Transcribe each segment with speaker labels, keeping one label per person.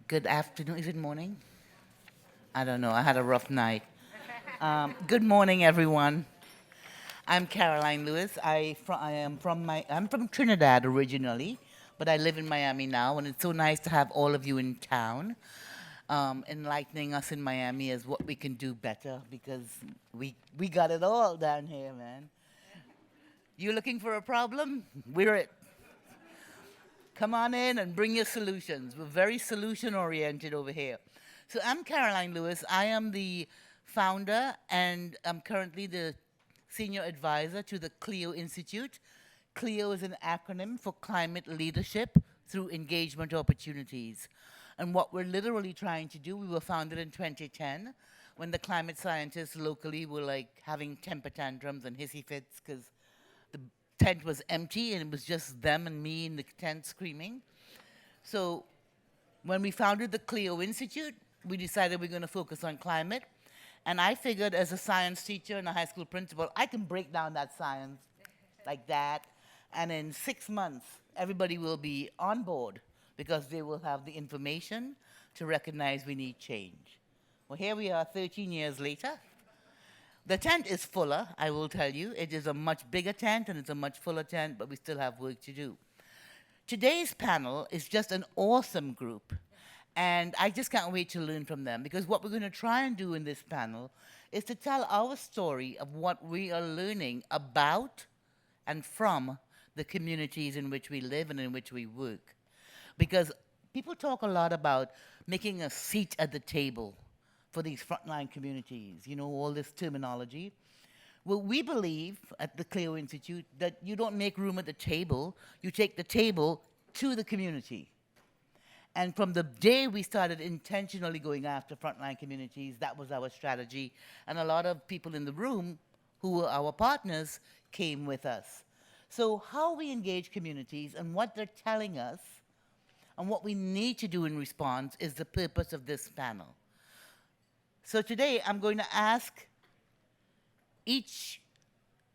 Speaker 1: Good afternoon. Is it morning? I don't know. I had a rough night. Good morning, everyone. I'm Caroline Lewis. I'm from Trinidad originally, but I live in Miami now, and it's so nice to have all of you in town, enlightening us in Miami as what we can do better because we got it all down here, man. You looking for a problem? We're it. Come on in and bring your solutions. We're very solution oriented over here. So I'm Caroline Lewis. I am the founder and I'm currently the senior advisor to the CLEO Institute. CLEO is an acronym for Climate Leadership Through Engagement Opportunities. And what we're literally trying to do, we were founded in 2010 when the climate scientists locally were like having temper tantrums and hissy fits because the tent was empty and it was just them and me in the tent screaming. So when we founded the CLEO Institute, we decided we're going to focus on climate. And I figured as a science teacher and a high school principal, I can break down that science like that. And in 6 months, everybody will be on board because they will have the information to recognize we need change. Well, here we are 13 years later. The tent is fuller, I will tell you. It is a much bigger tent and it's a much fuller tent, but we still have work to do. Today's panel is just an awesome group, and I just can't wait to learn from them because what we're going to try and do in this panel is to tell our story of what we are learning about and from the communities in which we live and in which we work. Because people talk a lot about making a seat at the table for these frontline communities, you know, all this terminology. Well, we believe at the CLEO Institute that you don't make room at the table, you take the table to the community. And from the day we started intentionally going after frontline communities, that was our strategy. And a lot of people in the room who were our partners came with us. So how we engage communities and what they're telling us and what we need to do in response is the purpose of this panel. So today I'm going to ask each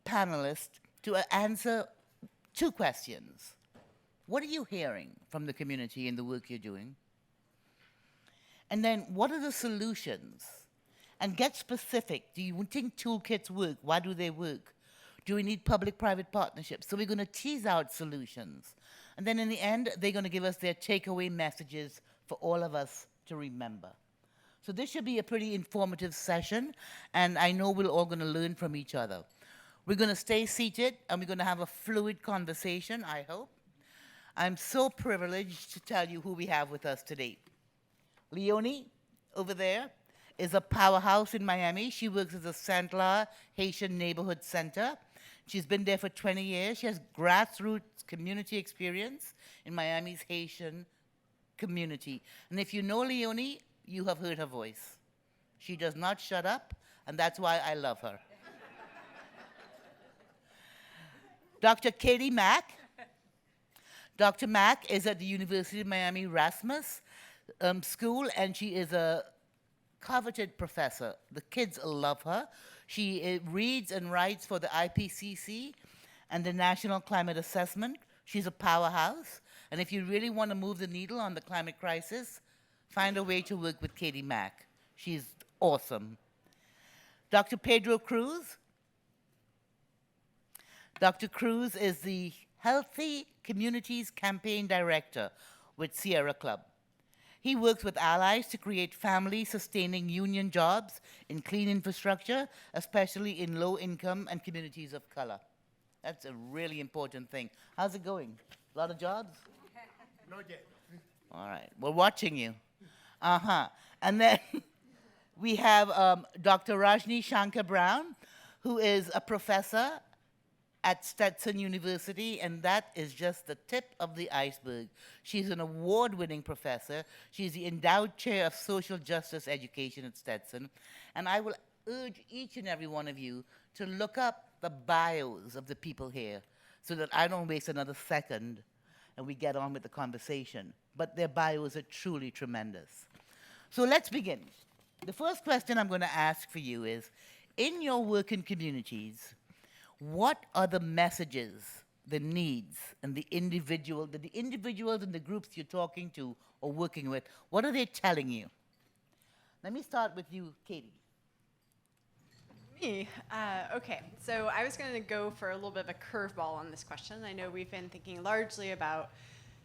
Speaker 1: panelist to answer two questions. What are you hearing from the community in the work you're doing? And then what are the solutions? And get specific. Do you think toolkits work? Why do they work? Do we need public-private partnerships? So we're going to tease out solutions. And then in the end, they're going to give us their takeaway messages for all of us to remember. So this should be a pretty informative session, and I know we're all going to learn from each other. We're going to stay seated, and we're going to have a fluid conversation, I hope. I'm so privileged to tell you who we have with us today. Leonie, over there, is a powerhouse in Miami. She works as a Sant Haitian Neighborhood Center. She's been there for 20 years. She has grassroots community experience in Miami's Haitian community. And if you know Leonie, you have heard her voice. She does not shut up, and that's why I love her. Dr. Katie Mach. Dr. Mach is at the University of Miami Rasmus School, and she is a coveted professor. The kids love her. She reads and writes for the IPCC and the National Climate Assessment. She's a powerhouse, and if you really want to move the needle on the climate crisis, find a way to work with Katie Mach. She's awesome. Dr. Pedro Cruz. Dr. Cruz is the Healthy Communities Campaign Director with Sierra Club. He works with allies to create family-sustaining union jobs in clean infrastructure, especially in low-income and communities of color. That's a really important thing. How's it going? A lot of jobs?
Speaker 2: Not yet.
Speaker 1: All right. We're watching you. Uh-huh. And then we have Dr. Rajni Shankar-Brown, who is a professor at Stetson University, and that is just the tip of the iceberg. She's an award-winning professor. She's the endowed chair of social justice education at Stetson. And I will urge each and every one of you to look up the bios of the people here so that I don't waste another second and we get on with the conversation. But their bios are truly tremendous. So let's begin. The first question I'm going to ask for you is, in your work in communities, what are the messages the needs and the individuals and the groups you're talking to or working with, what are they telling you? Let me start with you, Katie.
Speaker 2: Me? Okay, so I was going to go for a little bit of a curveball on this question. I know we've been thinking largely about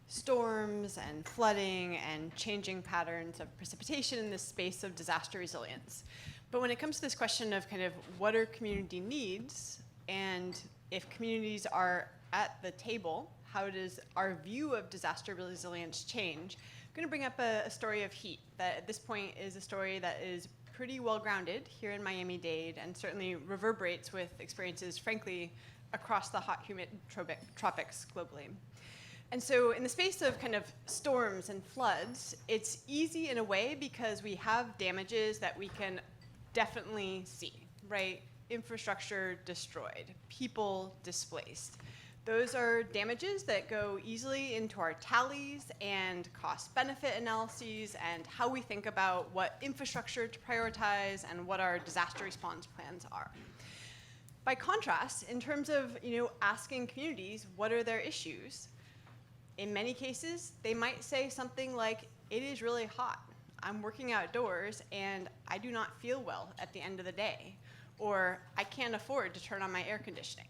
Speaker 2: storms and flooding and changing patterns of precipitation in this space of disaster resilience. But when it comes to this question of kind of what are community needs, and if communities are at the table, how does our view of disaster resilience change? I'm going to bring up a story of heat that at this point is a story that is pretty well grounded here in Miami-Dade and certainly reverberates with experiences, frankly, across the hot, humid tropics globally. And so in the space of kind of storms and floods, it's easy in a way because we have damages that we can definitely see, right? Infrastructure destroyed, people displaced. Those are damages that go easily into our tallies and cost-benefit analyses and how we think about what infrastructure to prioritize and what our disaster response plans are. By contrast, in terms of asking communities what are their issues, in many cases, they might say something like, it is really hot. I'm working outdoors and I do not feel well at the end of the day. Or I can't afford to turn on my air conditioning.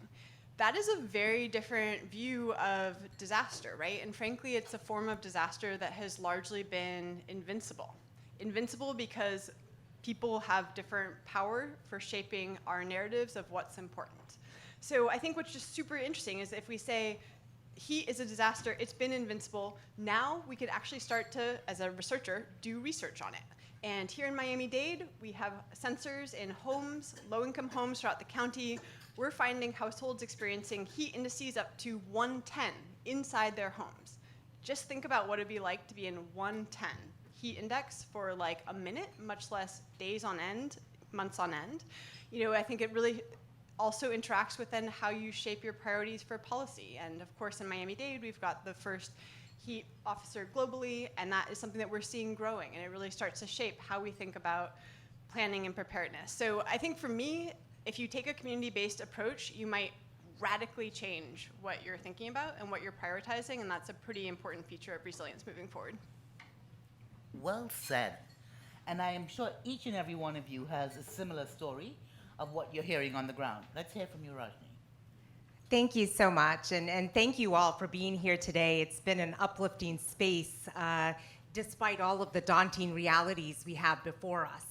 Speaker 2: That is a very different view of disaster, right? And frankly, it's a form of disaster that has largely been invincible. Invincible because people have different power for shaping our narratives of what's important. So I think what's just super interesting is if we say, heat is a disaster, it's been invincible, now we could actually start to, as a researcher, do research on it. And here in Miami-Dade, we have sensors in homes, low-income homes throughout the county. We're finding households experiencing heat indices up to 110 inside their homes. Just think about what it'd be like to be in 110 heat index for like a minute, much less days on end, months on end. I think it really also interacts with then how you shape your priorities for policy. And of course, in Miami-Dade, we've got the first heat officer globally, and that is something that we're seeing growing, and it really starts to shape how we think about planning and preparedness. So I think for me, if you take a community-based approach, you might radically change what you're thinking about and what you're prioritizing, and that's a pretty important feature of resilience moving forward.
Speaker 1: Well said. And I am sure each and every one of you has a similar story of what you're hearing on the ground. Let's hear from you, Rajni.
Speaker 3: Thank you so much, and thank you all for being here today. It's been an uplifting space, despite all of the daunting realities we have before us.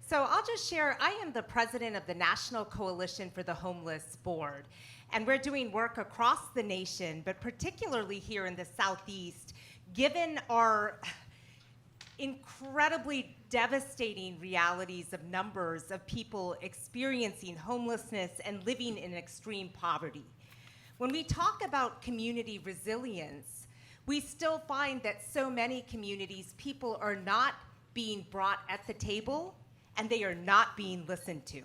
Speaker 3: So I'll just share, I am the president of the National Coalition for the Homeless Board, and we're doing work across the nation, but particularly here in the Southeast, given our incredibly devastating realities of numbers of people experiencing homelessness and living in extreme poverty. When we talk about community resilience, we still find that so many communities, people are not being brought at the table and they are not being listened to.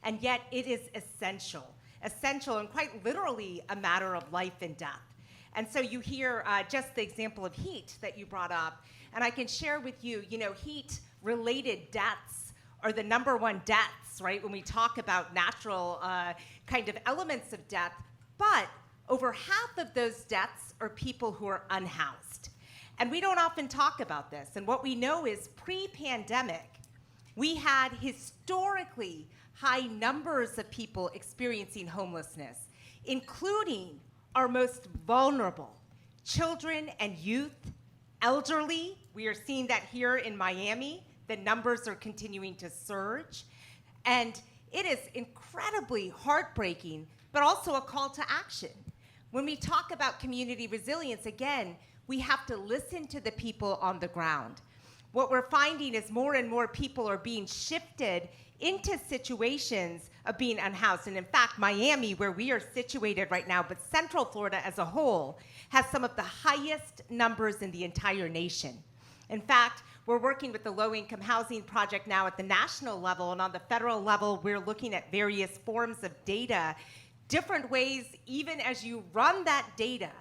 Speaker 3: And yet it is essential and quite literally a matter of life and death. And so you hear just the example of heat that you brought up. And I can share with you, heat-related deaths are the number one deaths, right, when we talk about natural kind of elements of death. But over half of those deaths are people who are unhoused. And we don't often talk about this. And what we know is pre-pandemic, we had historically high numbers of people experiencing homelessness, including our most vulnerable, children and youth, elderly. We are seeing that here in Miami. The numbers are continuing to surge. And it is incredibly heartbreaking, but also a call to action. When we talk about community resilience, again, we have to listen to the people on the ground. What we're finding is more and more people are being shifted into situations of being unhoused. And in fact, Miami, where we are situated right now, but Central Florida as a whole, has some of the highest numbers in the entire nation. In fact, we're working with the Low-Income Housing Project now at the national level, and on the federal level, we're looking at various forms of data, different ways, even as you run that data,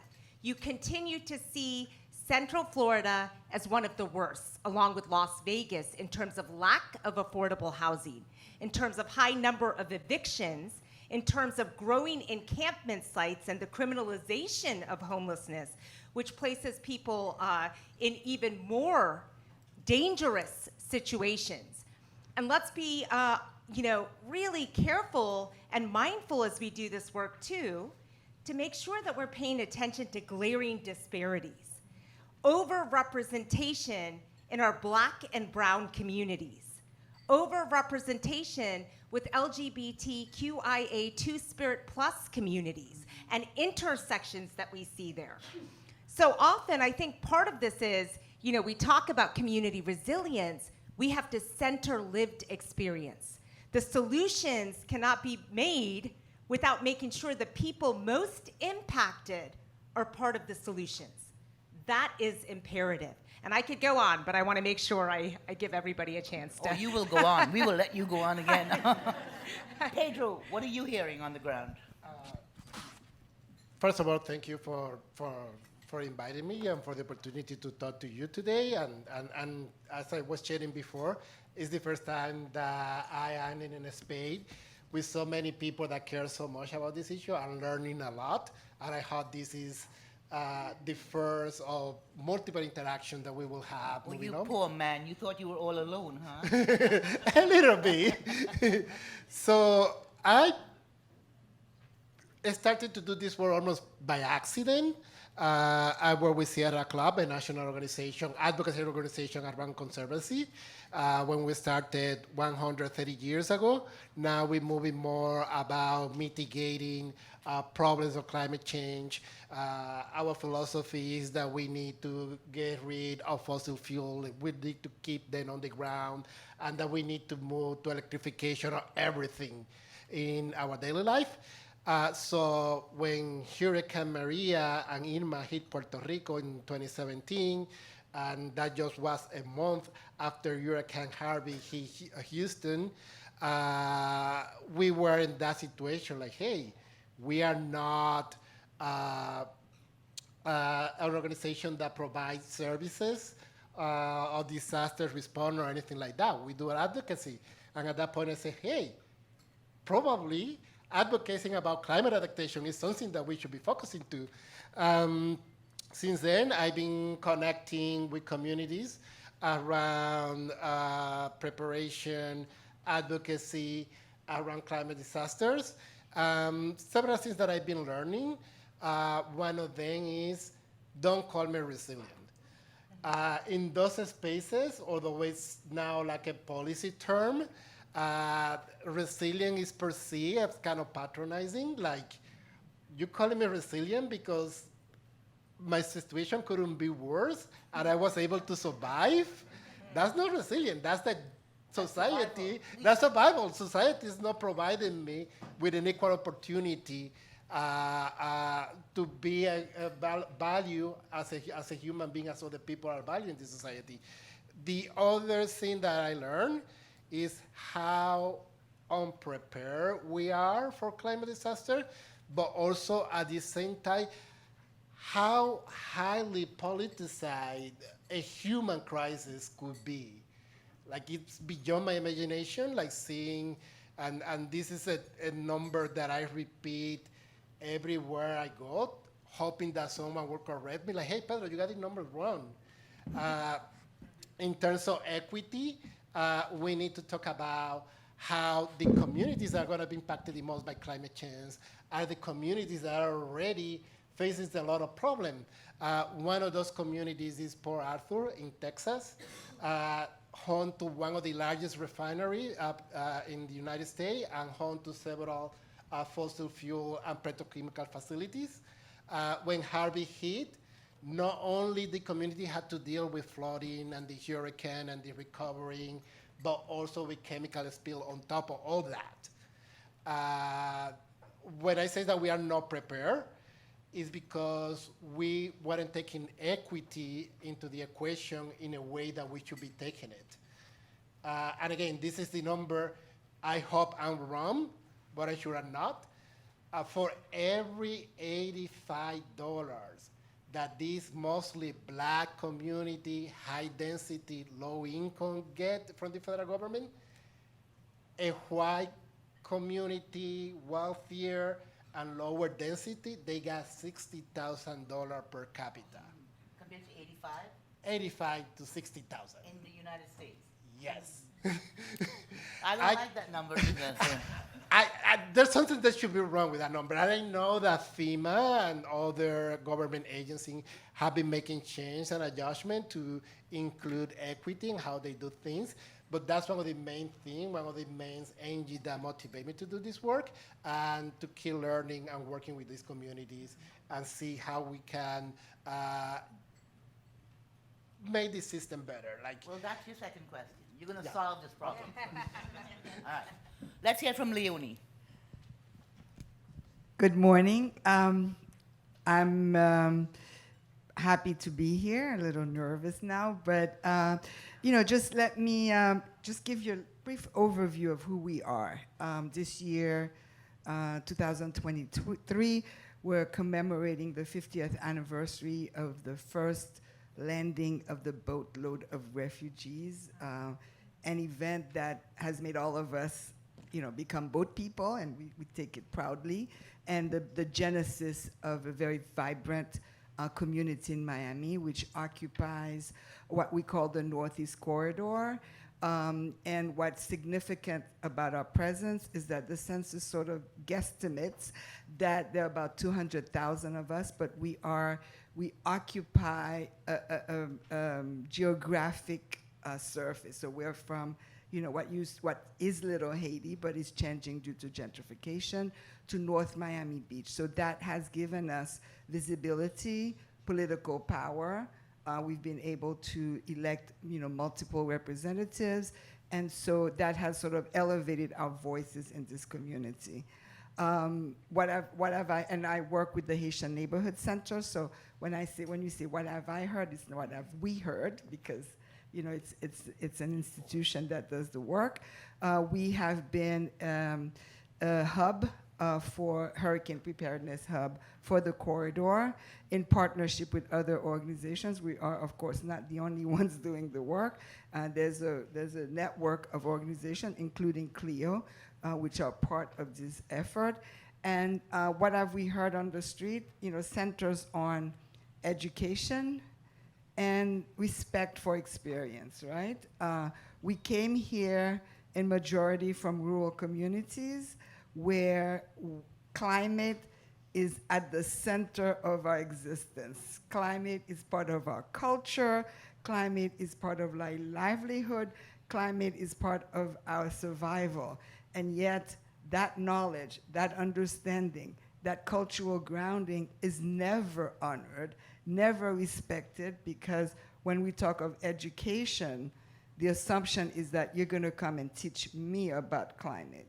Speaker 3: you continue to see Central Florida as one of the worst, along with Las Vegas, in terms of lack of affordable housing, in terms of high number of evictions, in terms of growing encampment sites and the criminalization of homelessness, which places people in even more dangerous situations. And let's be really careful and mindful as we do this work too, to make sure that we're paying attention to glaring disparities. Overrepresentation in our Black and brown communities. Overrepresentation with LGBTQIA Two-Spirit Plus communities and intersections that we see there. So often, I think part of this is, we talk about community resilience, we have to center lived experience. The solutions cannot be made without making sure the people most impacted are part of the solutions. That is imperative. And I could go on, but I want to make sure I give everybody a chance to.
Speaker 1: Oh, you will go on. We will let you go on again. Pedro, what are you hearing on the ground?
Speaker 4: First of all, thank you for inviting me and for the opportunity to talk to you today. And as I was sharing before, it's the first time that I am in a space with so many people that care so much about this issue. I'm learning a lot, and I hope this is the first of multiple interactions that we will have.
Speaker 1: Oh, you poor man. You thought you were all alone, huh?
Speaker 4: A little bit. So I started to do this work almost by accident. I work with Sierra Club, a national organization, advocacy organization around conservancy. When we started 130 years ago, now we're moving more about mitigating problems of climate change. Our philosophy is that we need to get rid of fossil fuel. We need to keep them on the ground, and that we need to move to electrification of everything in our daily life. So when Hurricane Maria and Irma hit Puerto Rico in 2017, and that just was a month after Hurricane Harvey hit Houston, we were in that situation like, hey, we are not an organization that provides services or disaster response or anything like that. We do advocacy. And at that point I said, hey, probably advocating about climate adaptation is something that we should be focusing to. Since then, I've been connecting with communities around preparation, advocacy, around climate disasters. Several things that I've been learning. One of them is, don't call me resilient. In those spaces, although it's now like a policy term, resilient is perceived as kind of patronizing, like, you calling me resilient because my situation couldn't be worse and I was able to survive? That's not resilient. That's the society. That's survival. Society is not providing me with an equal opportunity to be a value as a human being, as other people are valued in this society. The other thing that I learned is how unprepared we are for climate disaster, but also at the same time, how highly politicized a human crisis could be. Like, it's beyond my imagination, like seeing, and this is a number that I repeat everywhere I go, hoping that someone will correct me, like, hey, Pedro, you got the number wrong. In terms of equity, we need to talk about how the communities that are going to be impacted the most by climate change are the communities that are already facing a lot of problems. One of those communities is Port Arthur in Texas, home to one of the largest refineries in the United States and home to several fossil fuel and petrochemical facilities. When Harvey hit, not only the community had to deal with flooding and the hurricane and the recovering, but also with chemical spill on top of all that. When I say that we are not prepared, is because we weren't taking equity into the equation in a way that we should be taking it. And again, this is the number. I hope I'm wrong, but I'm sure I'm not. For every $85 that this mostly Black community, high density, low income get from the federal government, a white community, wealthier, and lower density, they got $60,000 per capita.
Speaker 1: Compared to 85
Speaker 4: 85 to 60,000.
Speaker 1: in the United States.
Speaker 4: Yes.
Speaker 1: I don't like that number either. So.
Speaker 4: There's something that should be wrong with that number. I know that FEMA and other government agencies have been making change and adjustment to include equity in how they do things. But that's one of the main things, one of the main engines that motivate me to do this work and to keep learning and working with these communities and see how we can make the system better.
Speaker 1: Well, that's your second question. You're going to solve this problem. All right. Let's hear from Leonie.
Speaker 5: Good morning. I'm happy to be here, a little nervous now, but just let me just give you a brief overview of who we are. This year, 2023, we're commemorating the 50th anniversary of the first landing of the boatload of refugees, an event that has made all of us become boat people, and we take it proudly, and the genesis of a very vibrant community in Miami, which occupies what we call the Northeast Corridor. And what's significant about our presence is that the census sort of guesstimates that there are about 200,000 of us, but we occupy a geographic surface. So we're from what is Little Haiti, but is changing due to gentrification, to North Miami Beach. So that has given us visibility, political power. We've been able to elect multiple representatives, and so that has sort of elevated our voices in this community. And I work with the Haitian Neighborhood Center, so when you say what have I heard, it's not what have we heard, because it's an institution that does the work. We have been a hub for hurricane preparedness hub for the corridor in partnership with other organizations. We are, of course, not the only ones doing the work. There's a network of organizations, including CLEO, which are part of this effort. And what have we heard on the street? Centers on education and respect for experience, right? We came here in majority from rural communities where climate is at the center of our existence. Climate is part of our culture. Climate is part of our livelihood. Climate is part of our survival. And yet, that knowledge, that understanding, that cultural grounding is never honored, never respected, because when we talk of education, the assumption is that you're going to come and teach me about climate.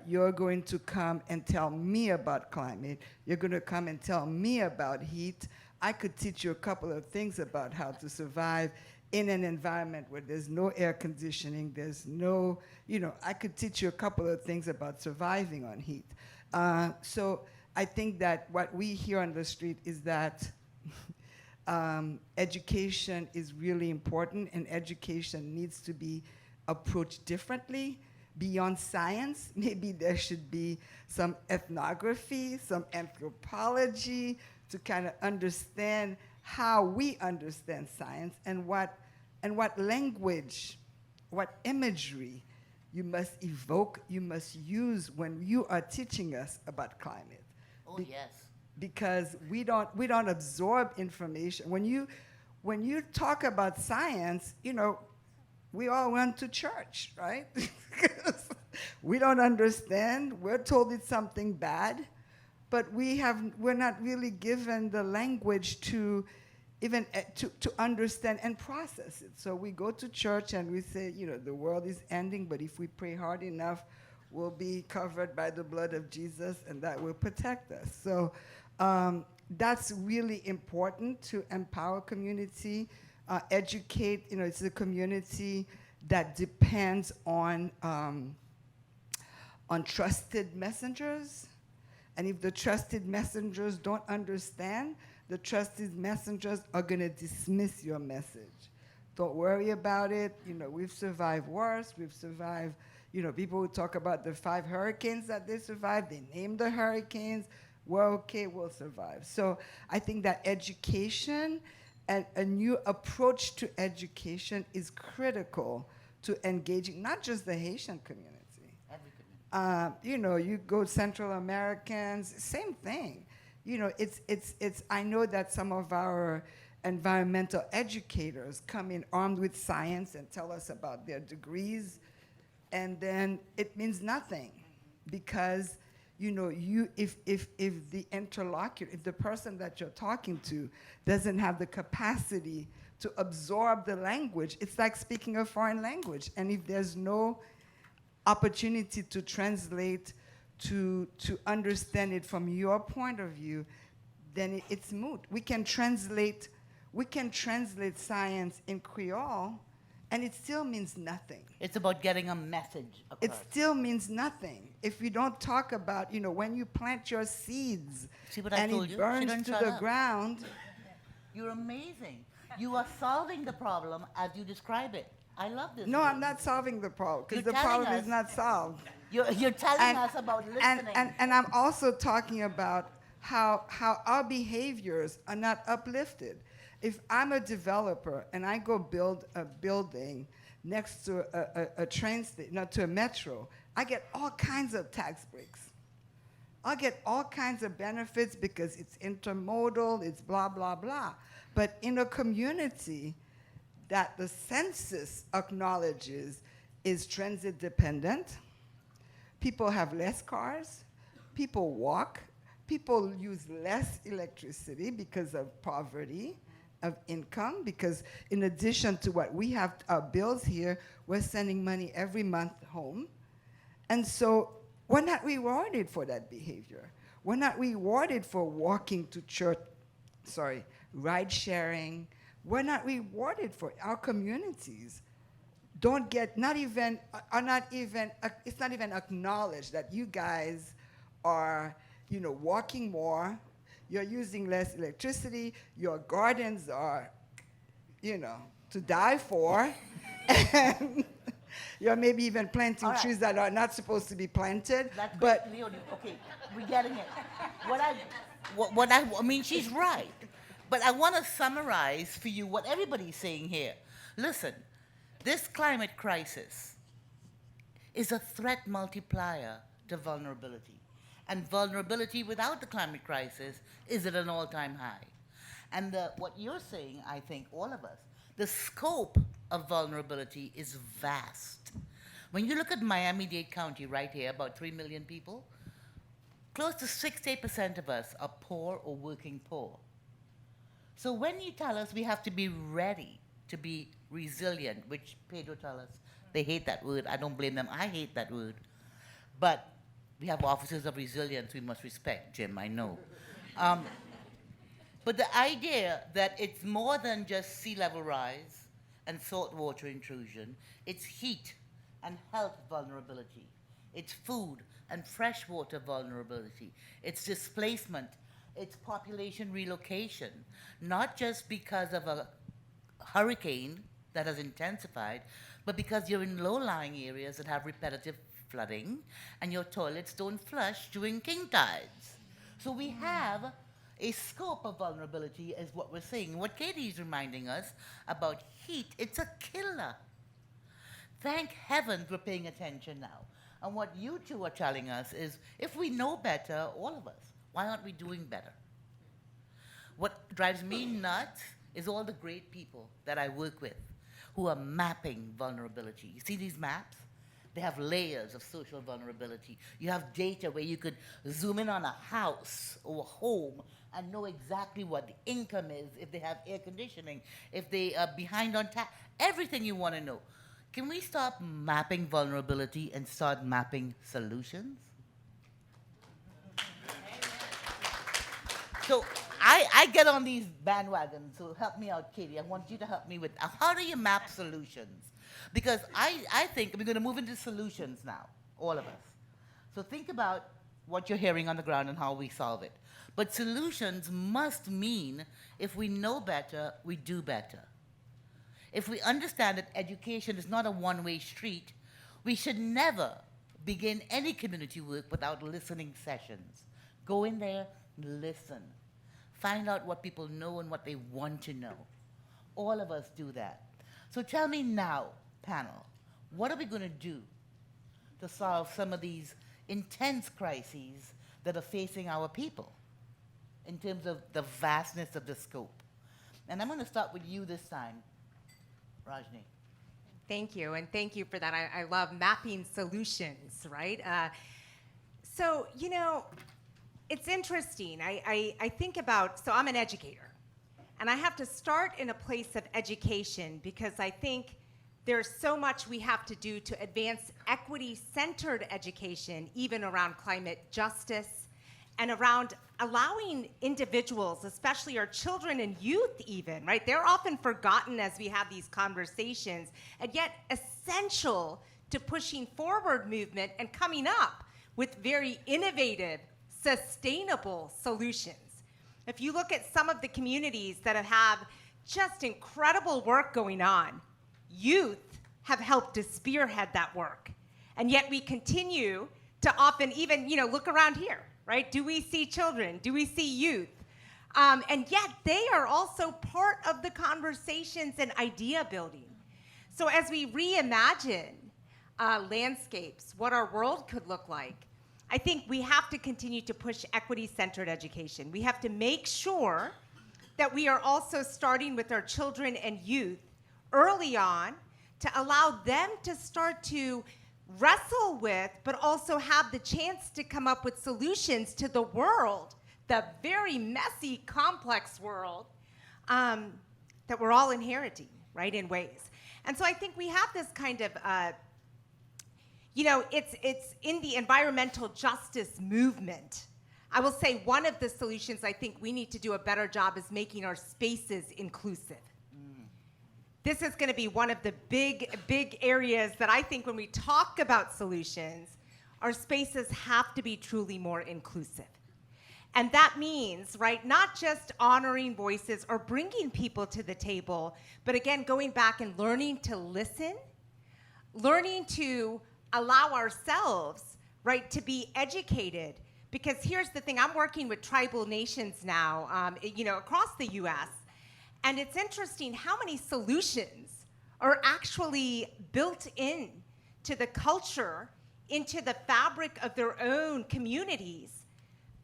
Speaker 5: You're going to come and tell me about climate. You're going to come and tell me about heat. I could teach you a couple of things about how to survive in an environment where there's no air conditioning, there's no, I could teach you a couple of things about surviving on heat. So I think that what we hear on the street is that education is really important, and education needs to be approached differently. Beyond science, maybe there should be some ethnography, some anthropology to kind of understand how we understand science and what language, what imagery you must evoke, you must use when you are teaching us about climate.
Speaker 1: Oh, yes.
Speaker 5: Because we don't absorb information. When you talk about science, we all went to church, right? We don't understand. We're told it's something bad, but we're not really given the language to even to understand and process it. So we go to church and we say, the world is ending, but if we pray hard enough, we'll be covered by the blood of Jesus, and that will protect us. So that's really important, to empower community, educate. It's a community that depends on trusted messengers. And if the trusted messengers don't understand, the trusted messengers are going to dismiss your message. Don't worry about it. We've survived worse. We've survived, You know, people who talk about the 5 hurricanes that they survived, they name the hurricanes. We're okay, we'll survive. So I think that education and a new approach to education is critical to engaging not just the Haitian community.
Speaker 1: Every community.
Speaker 5: You know, you go Central Americans, same thing. You know, it's. I know that some of our environmental educators come in armed with science and tell us about their degrees, and then it means nothing, because you know, if the interlocutor, if the person that you're talking to doesn't have the capacity to absorb the language, it's like speaking a foreign language. And if there's no opportunity to translate, to understand it from your point of view, then it's moot. We can translate science in Creole, and it still means nothing.
Speaker 1: It's about getting a message across.
Speaker 5: It still means nothing if we don't talk about, you know, when you plant your seeds
Speaker 1: See what I
Speaker 5: and
Speaker 1: told
Speaker 5: it
Speaker 1: you? She
Speaker 5: burns
Speaker 1: didn't
Speaker 5: to
Speaker 1: shut
Speaker 5: the
Speaker 1: up.
Speaker 5: ground.
Speaker 1: You're amazing. You are solving the problem as you describe it. I love this.
Speaker 5: No, I'm not solving the problem, because
Speaker 1: You're
Speaker 5: the
Speaker 1: telling
Speaker 5: problem
Speaker 1: us-
Speaker 5: is not solved.
Speaker 1: You're telling
Speaker 5: And-
Speaker 1: us about listening.
Speaker 5: And I'm also talking about how our behaviors are not uplifted. If I'm a developer and I go build a building next to a train station, no, to a metro, I get all kinds of tax breaks. I'll get all kinds of benefits because it's intermodal, it's blah, blah, blah. But in a community that the census acknowledges is transit dependent, people have less cars, people walk, people use less electricity because of poverty, of income, because in addition to what we have, our bills here, we're sending money every month home. And so we're not rewarded for that behavior. We're not rewarded for walking to church, ride sharing. We're not rewarded for our communities. Don't get, it's not even acknowledged that you guys are, you know, walking more, you're using less electricity, your gardens are, you know, to die for, and you're maybe even planting
Speaker 1: All right.
Speaker 5: trees that are not supposed to be planted.
Speaker 1: That's
Speaker 5: But
Speaker 1: great, Leonie. Okay, we're getting it. I mean, she's right. But I want to summarize for you what everybody's saying here. Listen, this climate crisis is a threat multiplier to vulnerability. And vulnerability without the climate crisis is at an all-time high. And what you're saying, I think, all of us, the scope of vulnerability is vast. When you look at Miami-Dade County right here, about 3 million people, close to 60% of us are poor or working poor. So when you tell us we have to be ready to be resilient, which Pedro tells us, they hate that word. I don't blame them. I hate that word. But we have officers of resilience we must respect, Jim, I know. But the idea that it's more than just sea level rise and saltwater intrusion, it's heat and health vulnerability. It's food and freshwater vulnerability. It's displacement. It's population relocation, not just because of a hurricane that has intensified, but because you're in low-lying areas that have repetitive flooding and your toilets don't flush during king tides. So we have a scope of vulnerability is what we're saying. What Katie's reminding us about heat, it's a killer. Thank heavens we're paying attention now. And what you two are telling us is, if we know better, all of us, why aren't we doing better? What drives me nuts is all the great people that I work with who are mapping vulnerability. You see these maps? They have layers of social vulnerability. You have data where you could zoom in on a house or a home and know exactly what the income is, if they have air conditioning, if they are behind on tax, everything you want to know. Can we stop mapping vulnerability and start mapping solutions? So I get on these bandwagons, so help me out, Katie. I want you to help me with how do you map solutions? Because I think we're going to move into solutions now, all of us. So think about what you're hearing on the ground and how we solve it. But solutions must mean if we know better, we do better. If we understand that education is not a one-way street, We should never begin any community work without listening sessions. Go in there, listen. Find out what people know and what they want to know. All of us do that. So tell me now, panel, what are we going to do to solve some of these intense crises that are facing our people in terms of the vastness of the scope? And I'm going to start with you this time, Rajni.
Speaker 3: Thank you, and thank you for that. I love mapping solutions, right? So, you know, it's interesting. I think about, so I'm an educator, and I have to start in a place of education because I think there's so much we have to do to advance equity-centered education, even around climate justice and around allowing individuals, especially our children and youth even, right? They're often forgotten as we have these conversations, and yet essential to pushing forward movement and coming up with very innovative, sustainable solutions. If you look at some of the communities that have just incredible work going on, youth have helped to spearhead that work. And yet we continue to often even, you know, look around here, right? Do we see children? Do we see youth? And yet they are also part of the conversations and idea building. So as we reimagine landscapes, what our world could look like, I think we have to continue to push equity-centered education. We have to make sure that we are also starting with our children and youth early on to allow them to start to wrestle with, but also have the chance to come up with solutions to the world, the very messy, complex world that we're all inheriting, right, in ways. And so I think we have this kind of, you know, it's in the environmental justice movement. I will say one of the solutions I think we need to do a better job is making our spaces inclusive. This is going to be one of the big areas that I think when we talk about solutions, our spaces have to be truly more inclusive. And that means, right, not just honoring voices or bringing people to the table, but again, going back and learning to listen, learning to allow ourselves, right, to be educated. Because here's the thing, I'm working with tribal nations now, you know, across the U.S., and it's interesting how many solutions are actually built in to the culture, into the fabric of their own communities,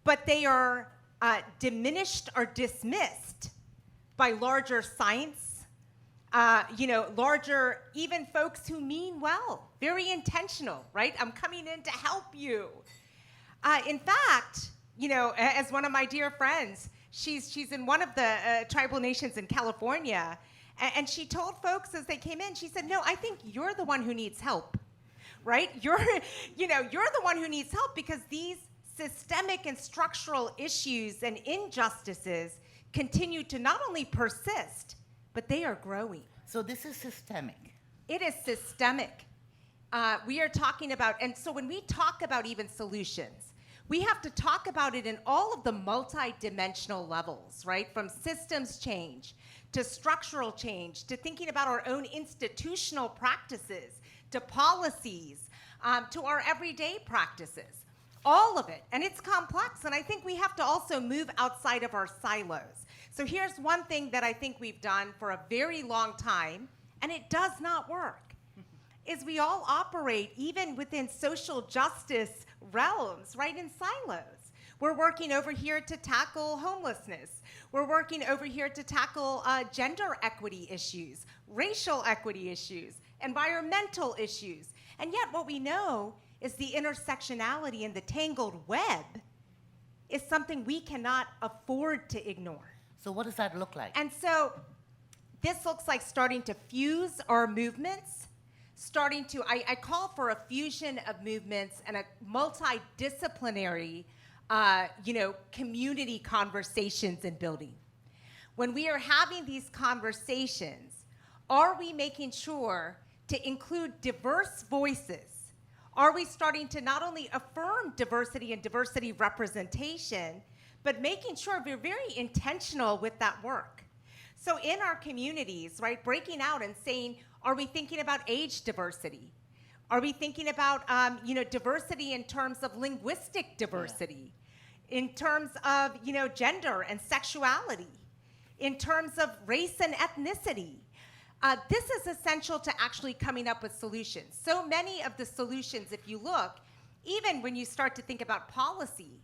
Speaker 3: but they are diminished or dismissed by larger science, you know, larger, even folks who mean well, very intentional, right? I'm coming in to help you. In fact, you know, as one of my dear friends, she's in one of the tribal nations in California, and she told folks as they came in, she said, no, I think you're the one who needs help, right? You're the one who needs help because these systemic and structural issues and injustices continue to not only persist, but they are growing.
Speaker 1: So this is systemic.
Speaker 3: It is systemic. We are talking about, and so when we talk about even solutions, we have to talk about it in all of the multi-dimensional levels, right? From systems change to structural change to thinking about our own institutional practices to policies to our everyday practices. All of it. And it's complex. And I think we have to also move outside of our silos. So here's one thing that I think we've done for a very long time, and it does not work, is we all operate even within social justice realms, right, in silos. We're working over here to tackle homelessness. We're working over here to tackle gender equity issues, racial equity issues, environmental issues. And yet what we know is the intersectionality and the tangled web is something we cannot afford to ignore.
Speaker 1: So what does that look like?
Speaker 3: And so this looks like starting to fuse our movements, starting to, I call for a fusion of movements and a multidisciplinary, you know, community conversations and building. When we are having these conversations, are we making sure to include diverse voices? Are we starting to not only affirm diversity and diversity representation, but making sure we're very intentional with that work? So in our communities, right, breaking out and saying, are we thinking about age diversity? Are we thinking about diversity in terms of linguistic diversity, in terms of gender and sexuality, in terms of race and ethnicity? This is essential to actually coming up with solutions. So many of the solutions, if you look, even when you start to think about policy,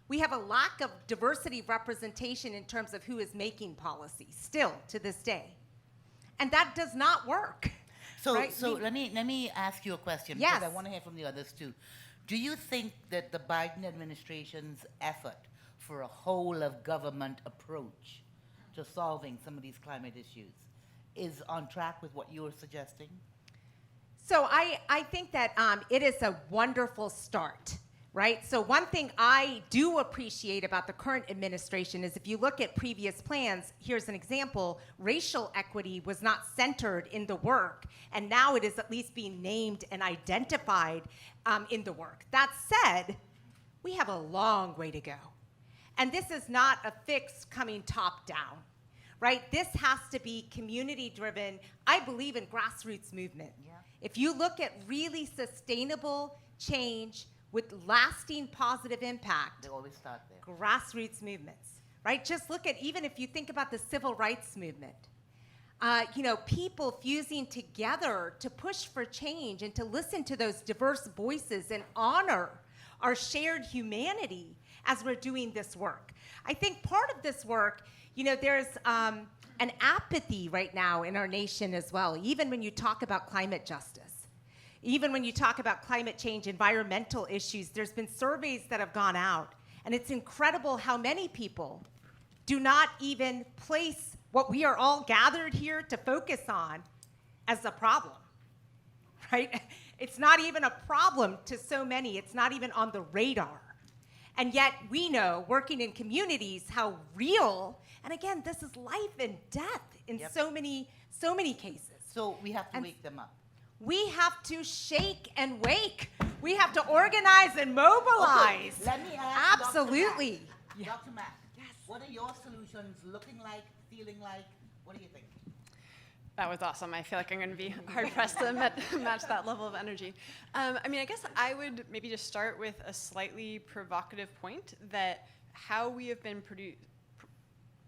Speaker 3: we have a lack of diversity representation in terms of who is making policy still to this day. And that does not work.
Speaker 1: So,
Speaker 3: right?
Speaker 1: let me ask you a question,
Speaker 3: Yes.
Speaker 1: because I want to hear from the others too. Do you think that the Biden administration's effort for a whole of government approach to solving some of these climate issues is on track with what you were suggesting?
Speaker 3: So I think that it is a wonderful start, right? So one thing I do appreciate about the current administration is if you look at previous plans, here's an example, racial equity was not centered in the work, and now it is at least being named and identified in the work. That said, we have a long way to go. And this is not a fix coming top down, right? This has to be community driven. I believe in grassroots movement.
Speaker 1: Yeah.
Speaker 3: If you look at really sustainable change with lasting positive impact,
Speaker 1: They always start there.
Speaker 3: grassroots movements, right? Just look at, even if you think about the civil rights movement, people fusing together to push for change and to listen to those diverse voices and honor our shared humanity as we're doing this work. I think part of this work, there's an apathy right now in our nation as well, even when you talk about climate justice. Even when you talk about climate change, environmental issues, there's been surveys that have gone out, and it's incredible how many people do not even place what we are all gathered here to focus on as a problem, right? It's not even a problem to so many. It's not even on the radar. And yet we know, working in communities, how real, and again, this is life and death in
Speaker 1: Yep.
Speaker 3: so many cases.
Speaker 1: So we have to
Speaker 3: And-
Speaker 1: wake them up.
Speaker 3: We have to shake and wake. We have to organize and mobilize.
Speaker 1: Okay, let me ask
Speaker 3: Absolutely.
Speaker 1: Dr. Mack. Dr. Mack, what are your solutions looking like, feeling like? What do you think?
Speaker 2: That was awesome. I feel like I'm going to be hard-pressed to match that level of energy. I guess I would maybe just start with a slightly provocative point that how we have been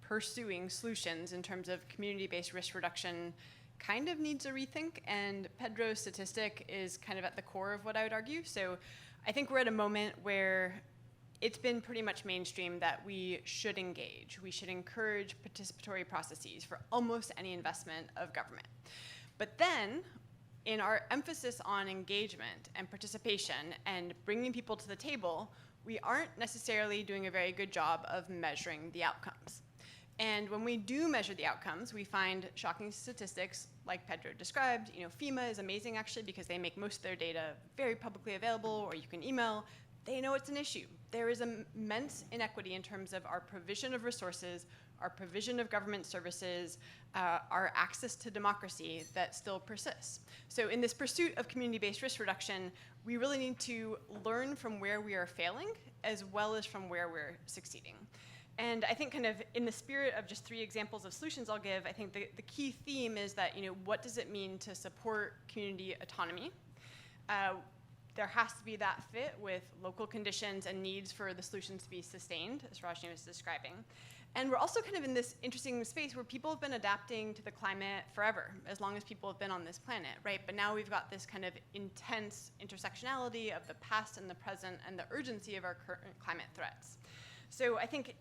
Speaker 2: pursuing solutions in terms of community-based risk reduction kind of needs a rethink, and Pedro's statistic is kind of at the core of what I would argue. So I think we're at a moment where it's been pretty much mainstream that we should engage. We should encourage participatory processes for almost any investment of government. But then, in our emphasis on engagement and participation and bringing people to the table, we aren't necessarily doing a very good job of measuring the outcomes. And when we do measure the outcomes, we find shocking statistics like Pedro described. FEMA is amazing actually because they make most of their data very publicly available, or you can email. They know it's an issue. There is immense inequity in terms of our provision of resources, our provision of government services, our access to democracy that still persists. So in this pursuit of community-based risk reduction, we really need to learn from where we are failing as well as from where we're succeeding. And I think kind of in the spirit of just 3 examples of solutions I'll give, I think the key theme is that, what does it mean to support community autonomy? There has to be that fit with local conditions and needs for the solutions to be sustained, as Rajni was describing. And we're also kind of in this interesting space where people have been adapting to the climate forever, as long as people have been on this planet, right? But now we've got this kind of intense intersectionality of the past and the present and the urgency of our current climate threats. So I think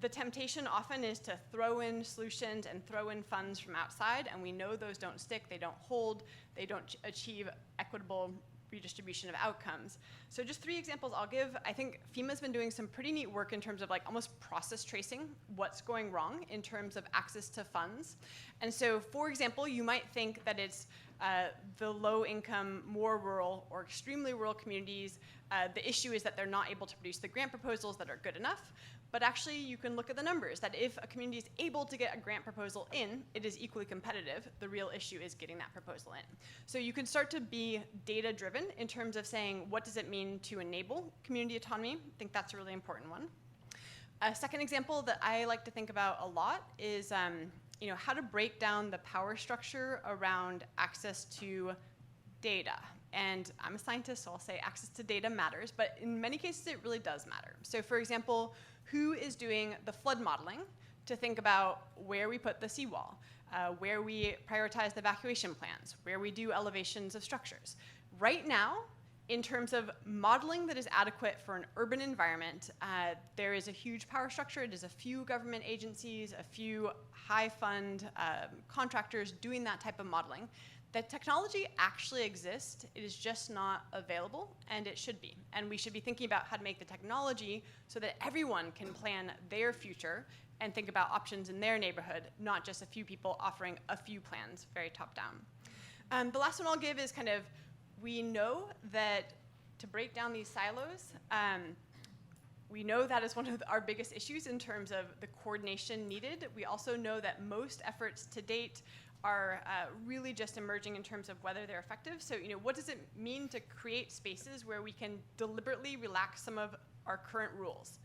Speaker 2: the temptation often is to throw in solutions and throw in funds from outside, and we know those don't stick, they don't hold, they don't achieve equitable redistribution of outcomes. So just 3 examples I'll give. I think FEMA's been doing some pretty neat work in terms of almost process tracing what's going wrong in terms of access to funds. And so, for example, you might think that it's the low-income, more rural, or extremely rural communities. The issue is that they're not able to produce the grant proposals that are good enough. But actually, you can look at the numbers, that if a community is able to get a grant proposal in, it is equally competitive. The real issue is getting that proposal in. So you can start to be data-driven in terms of saying, what does it mean to enable community autonomy? I think that's a really important one. A second example that I like to think about a lot is how to break down the power structure around access to data. And I'm a scientist, so I'll say access to data matters, but in many cases it really does matter. So for example, who is doing the flood modeling to think about where we put the seawall, where we prioritize the evacuation plans, where we do elevations of structures. Right now, in terms of modeling that is adequate for an urban environment, there is a huge power structure. It is a few government agencies, a few high-fund contractors doing that type of modeling. The technology actually exists. It is just not available, and it should be. And we should be thinking about how to make the technology so that everyone can plan their future and think about options in their neighborhood, not just a few people offering a few plans, very top-down. The last one I'll give is kind of, we know that to break down these silos, we know that is one of our biggest issues in terms of the coordination needed. We also know that most efforts to date are really just emerging in terms of whether they're effective. So, what does it mean to create spaces where we can deliberately relax some of our current rules?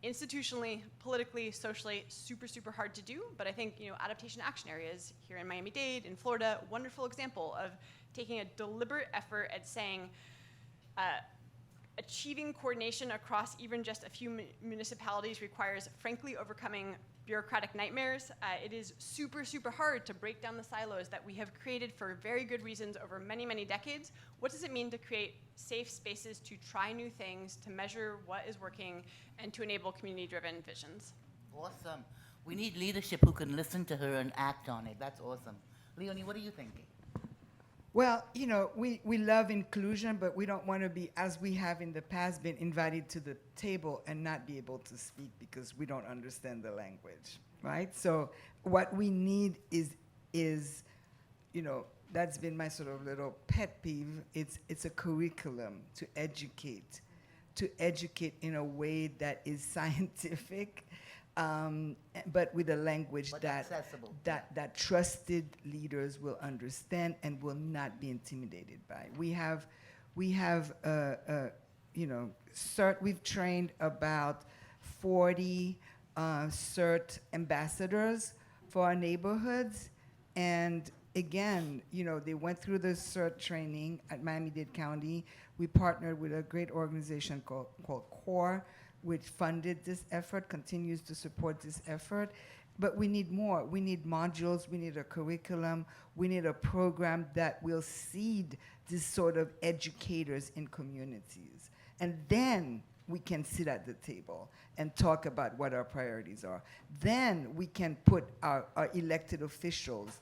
Speaker 2: Institutionally, politically, socially, super, super hard to do, but I think, adaptation action areas here in Miami-Dade, in Florida, wonderful example of taking a deliberate effort at saying, achieving coordination across even just a few municipalities requires, frankly, overcoming bureaucratic nightmares. It is super, super hard to break down the silos that we have created for very good reasons over many, many decades. What does it mean to create safe spaces to try new things, to measure what is working, and to enable community-driven visions?
Speaker 1: Awesome. We need leadership who can listen to her and act on it. That's awesome. Leonie, what are you thinking?
Speaker 5: Well, we love inclusion, but we don't want to be, as we have in the past, been invited to the table and not be able to speak because we don't understand the language, right? So what we need is that's been my sort of little pet peeve. It's a curriculum to educate in a way that is scientific, but with a language that trusted leaders will understand and will not be intimidated by. We've trained about 40 CERT ambassadors for our neighborhoods, and again, they went through the CERT training at Miami-Dade County. We partnered with a great organization called CORE, which funded this effort, continues to support this effort. But we need more. We need modules, we need a curriculum, we need a program that will seed this sort of educators in communities. And then we can sit at the table and talk about what our priorities are. Then we can put our elected officials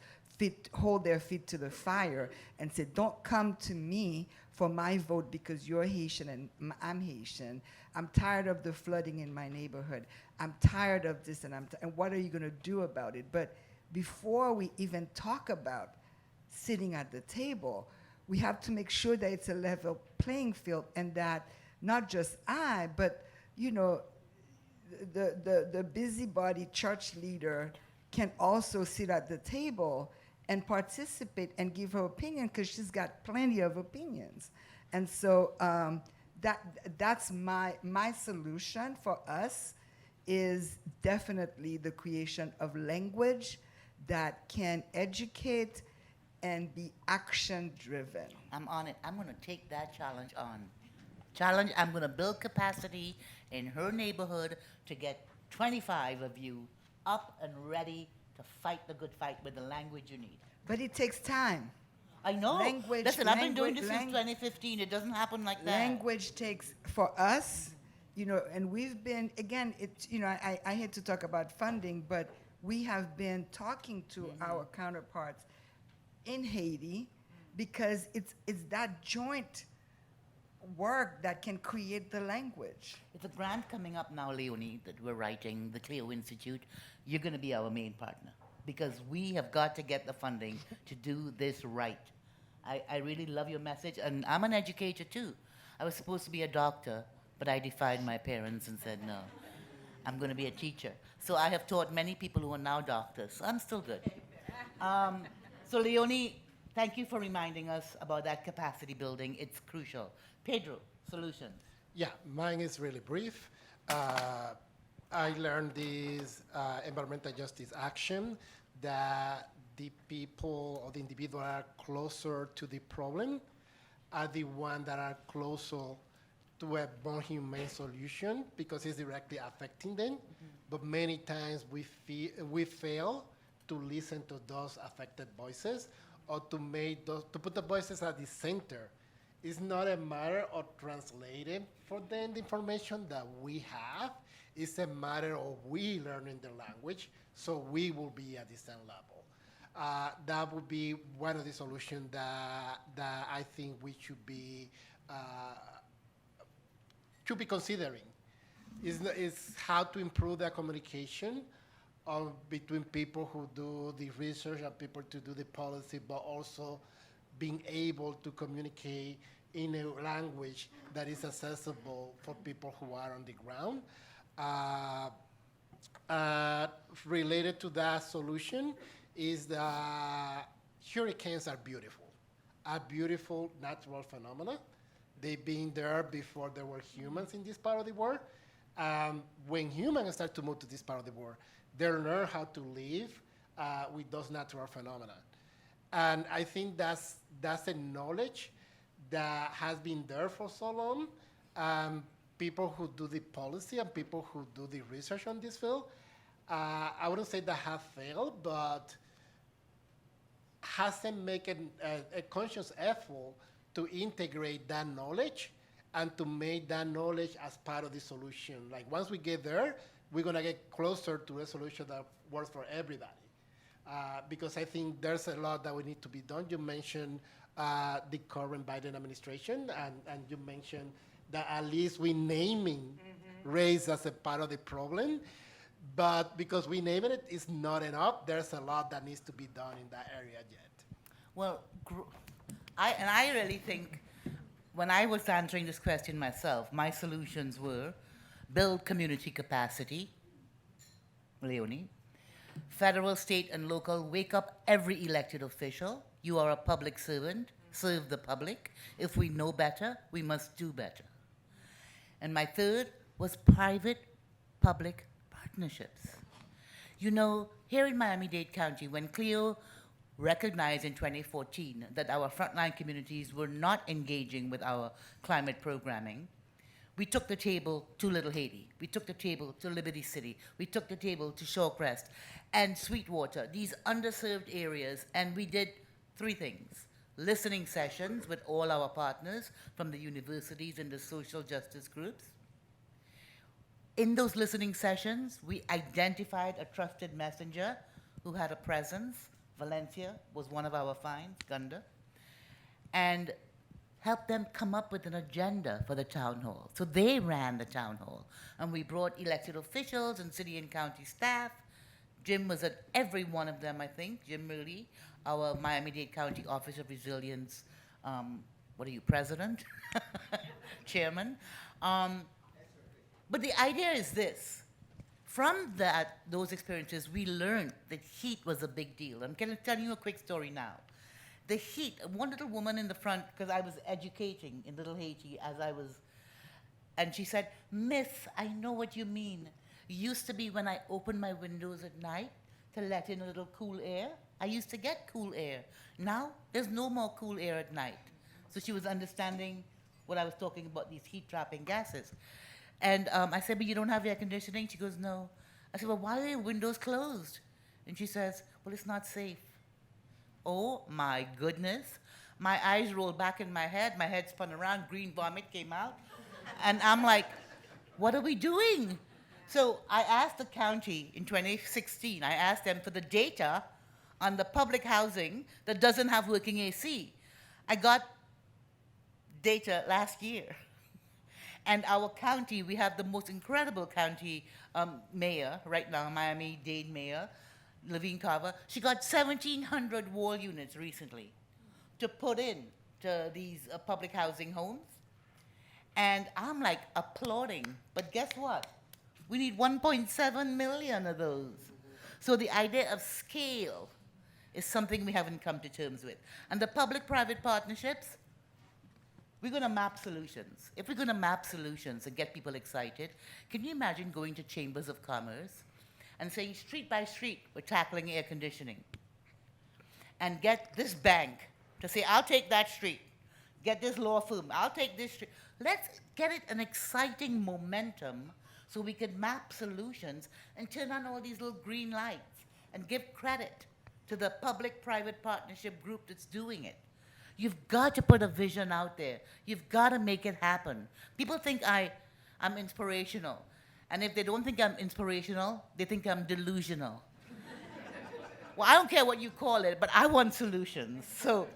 Speaker 5: hold their feet to the fire and say, don't come to me for my vote because you're Haitian and I'm Haitian. I'm tired of the flooding in my neighborhood. I'm tired of this, and what are you going to do about it? But before we even talk about sitting at the table, we have to make sure that it's a level playing field, and that not just but the busybody church leader can also sit at the table and participate and give her opinion, because she's got plenty of opinions. And so that's my solution for us, is definitely the creation of language that can educate and be action-driven.
Speaker 1: I'm on it. I'm going to take that challenge on. I'm going to build capacity in her neighborhood to get 25 of you up and ready to fight the good fight with the language you need.
Speaker 5: But it takes time.
Speaker 1: I know. Listen, I've been doing this since 2015. It doesn't happen like that.
Speaker 5: Language takes, for us, and we've been, again, I hate to talk about funding, but we have been talking to our counterparts in Haiti, because it's that joint work that can create the language.
Speaker 1: It's a grant coming up now, Leonie, that we're writing, the CLEO Institute. You're going to be our main partner, because we have got to get the funding to do this right. I really love your message, and I'm an educator too. I was supposed to be a doctor, but I defied my parents and said, no, I'm going to be a teacher. So I have taught many people who are now doctors. So I'm still good. So Leonie, thank you for reminding us about that capacity building. It's crucial. Pedro, solutions.
Speaker 4: Yeah, mine is really brief. I learned this environmental justice action, that the people or the individual are closer to the problem are the ones that are closer to a more humane solution because it's directly affecting them. But many times we fail to listen to those affected voices or to put the voices at the center. It's not a matter of translating for them the information that we have. It's a matter of we learning the language so we will be at the same level. That would be one of the solutions that I think we should be considering. Is how to improve the communication between people who do the research and people to do the policy, but also being able to communicate in a language that is accessible for people who are on the ground. Related to that solution is that hurricanes are beautiful natural phenomena. They've been there before there were humans in this part of the world. When humans start to move to this part of the world, they learn how to live with those natural phenomena. And I think that's a knowledge that has been there for so long. People who do the policy and people who do the research on this field, I wouldn't say that have failed, but hasn't made a conscious effort to integrate that knowledge and to make that knowledge as part of the solution. Like once we get there, we're gonna get closer to a solution that works for everybody. Because I think there's a lot that we need to be done. You mentioned the current Biden administration, and you mentioned that at least we naming race as a part of the problem. But because we name it, it's not enough. There's a lot that needs to be done in that area yet.
Speaker 1: Well, I really think when I was answering this question myself, my solutions were build community capacity, Leonie, federal, state, and local, wake up every elected official. You are a public servant, serve the public. If we know better, we must do better. And my third was private-public partnerships. You know, here in Miami-Dade County, when CLEO recognized in 2014 that our frontline communities were not engaging with our climate programming, we took the table to Little Haiti. We took the table to Liberty City. We took the table to Shawcrest and Sweetwater, these underserved areas, and we did three things. Listening sessions with all our partners from the universities and the social justice groups. In those listening sessions, we identified a trusted messenger who had a presence. Valencia was one of our finds, Gunda, and helped them come up with an agenda for the town hall. So they ran the town hall, and we brought elected officials and city and county staff. Jim was at every one of them, I think. Jim Murley, our Miami-Dade County Office of Resilience, president? Chairman. But the idea is this. From those experiences, we learned that heat was a big deal. I'm going to tell you a quick story now. The heat, one little woman in the front, because I was educating in Little Haiti and she said, "Miss, I know what you mean. Used to be when I opened my windows at night to let in a little cool air. I used to get cool air. Now, there's no more cool air at night." So she was understanding what I was talking about, these heat-trapping gases. And I said, "But you don't have air conditioning?" She goes, "No." I said, "Well, why are your windows closed?" And she says, "Well, it's not safe." Oh, my goodness. My eyes rolled back in my head spun around, green vomit came out. And I'm like, what are we doing? So I asked the county in 2016, I asked them for the data on the public housing that doesn't have working AC. I got data last year. And our county, we have the most incredible county mayor right now, Miami-Dade mayor, Levine Carver. She got 1,700 wall units recently to put in to these public housing homes. And I'm like applauding, but guess what? We need 1.7 million of those. So the idea of scale is something we haven't come to terms with. And the public-private partnerships, we're going to map solutions. If we're going to map solutions and get people excited, can you imagine going to chambers of commerce and saying street by street, we're tackling air conditioning, and get this bank to say, I'll take that street, get this law firm. I'll take this. Let's get it an exciting momentum so we can map solutions and turn on all these little green lights and give credit to the public-private partnership group that's doing it. You've got to put a vision out there. You've got to make it happen. People think I'm inspirational. And if they don't think I'm inspirational, they think I'm delusional. Well, I don't care what you call it, but I want solutions. So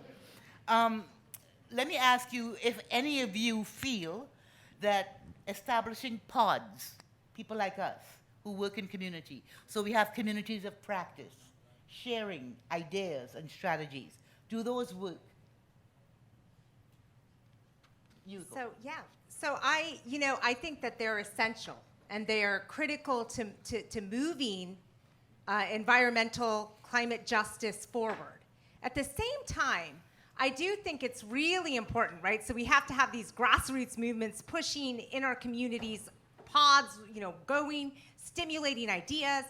Speaker 1: let me ask you if any of you feel that establishing pods, people like us who work in community, so we have communities of practice, sharing ideas and strategies, do those work? You go.
Speaker 3: So I think that they're essential and they are critical to moving environmental climate justice forward. At the same time, I do think it's really important, right? So we have to have these grassroots movements pushing in our communities, pods, going, stimulating ideas,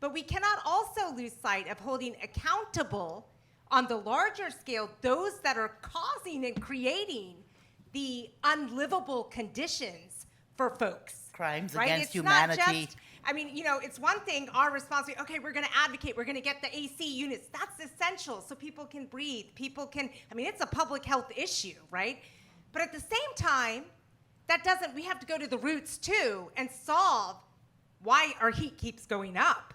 Speaker 3: but we cannot also lose sight of holding accountable on the larger scale those that are causing and creating the unlivable conditions for folks.
Speaker 1: Crimes
Speaker 3: right?
Speaker 1: against
Speaker 3: It's
Speaker 1: humanity.
Speaker 3: Not just, it's one thing, our responsibility, okay, we're going to advocate, we're going to get the AC units. That's essential so people can breathe. It's a public health issue, right? But at the same time, we have to go to the roots too and solve why our heat keeps going up,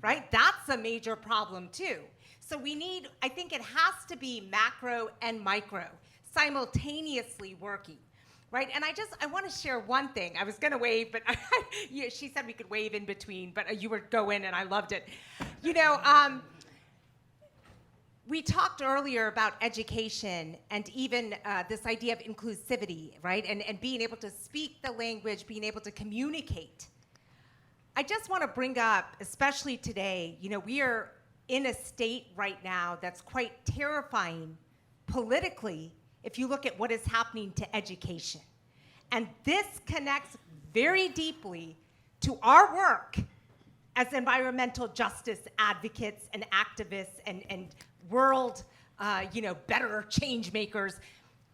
Speaker 3: right? That's a major problem too. So I think it has to be macro and micro, simultaneously working. Right, and I want to share one thing. I was going to wave, but she said we could wave in between, but you were going, and I loved it. We talked earlier about education and even this idea of inclusivity, right, and being able to speak the language, being able to communicate. I just want to bring up, especially today, we are in a state right now that's quite terrifying politically if you look at what is happening to education. And this connects very deeply to our work as environmental justice advocates and activists and world, better change makers,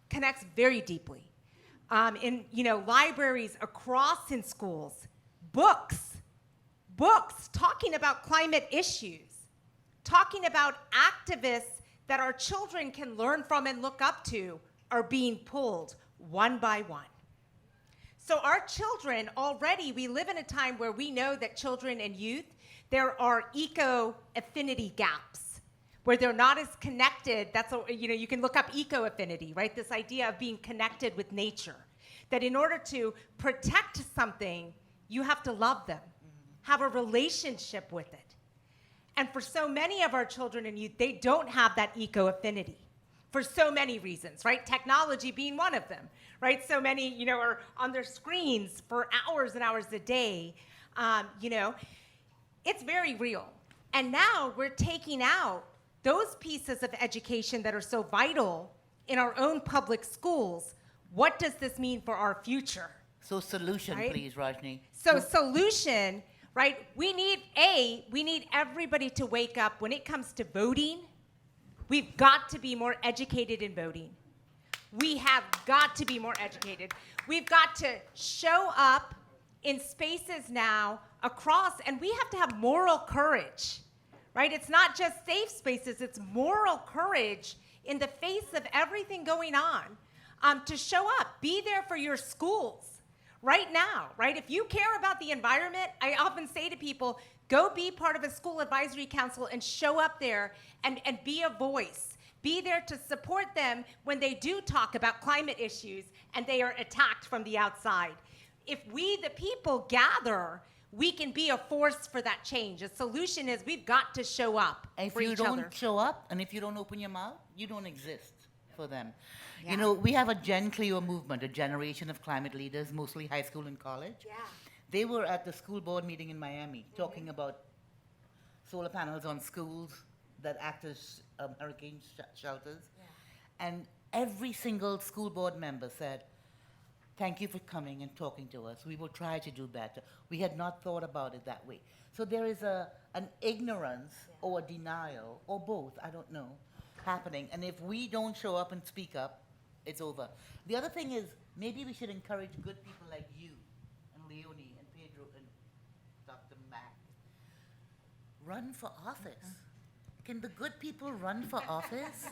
Speaker 3: connects very deeply. In libraries across in schools, books talking about climate issues, talking about activists that our children can learn from and look up to are being pulled one by one. So our children, already, we live in a time where we know that children and youth, there are eco-affinity gaps, where they're not as connected. You can look up eco-affinity, right? This idea of being connected with nature. That in order to protect something, you have to love them, have a relationship with it. And for so many of our children and youth, they don't have that eco-affinity for so many reasons, right? Technology being one of them, right? So many, are on their screens for hours and hours a day. It's very real. And now we're taking out those pieces of education that are so vital in our own public schools. What does this mean for our future?
Speaker 1: So solution,
Speaker 3: right?
Speaker 1: Please, Rajni.
Speaker 3: So solution, right? We need everybody to wake up when it comes to voting. We've got to be more educated in voting. We have got to be more educated. We've got to show up in spaces now across, and we have to have moral courage, right? It's not just safe spaces, it's moral courage in the face of everything going on to show up. Be there for your schools. Right now, right? If you care about the environment, I often say to people, go be part of a school advisory council and show up there and be a voice. Be there to support them when they do talk about climate issues and they are attacked from the outside. If we, the people, gather, we can be a force for that change. The solution is we've got to show up for each other.
Speaker 1: If you don't show up and if you don't open your mouth, you don't exist for them.
Speaker 3: Yeah.
Speaker 1: We have a CLEO movement, a generation of climate leaders, mostly high school and college.
Speaker 3: Yeah.
Speaker 1: They were at the school board meeting in Miami talking about solar panels on schools that act as hurricane shelters. Yeah. And every single school board member said, thank you for coming and talking to us. We will try to do better. We had not thought about it that way. So there is an ignorance or a denial, or both, I don't know, happening. And if we don't show up and speak up, It's over. The other thing is, maybe we should encourage good people like you and Leonie and Pedro and Dr. Mach. Run for office. Can the good people run for office?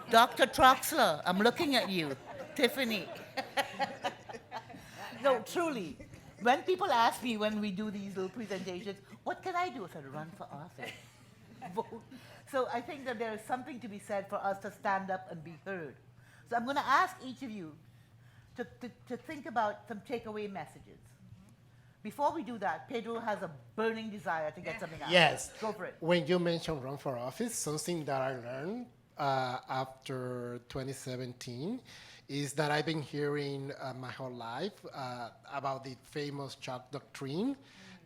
Speaker 1: Dr. Troxler, I'm looking at you. Tiffany. No, truly. When people ask me when we do these little presentations, what can I do? I said, run for office. Vote. So I think that there is something to be said for us to stand up and be heard. So I'm going to ask each of you to think about some takeaway messages. Before we do that, Pedro has a burning desire to get something out.
Speaker 4: Yes.
Speaker 1: Go for it.
Speaker 4: When you mentioned run for office, something that I learned after 2017 is that I've been hearing my whole life about the famous shock doctrine,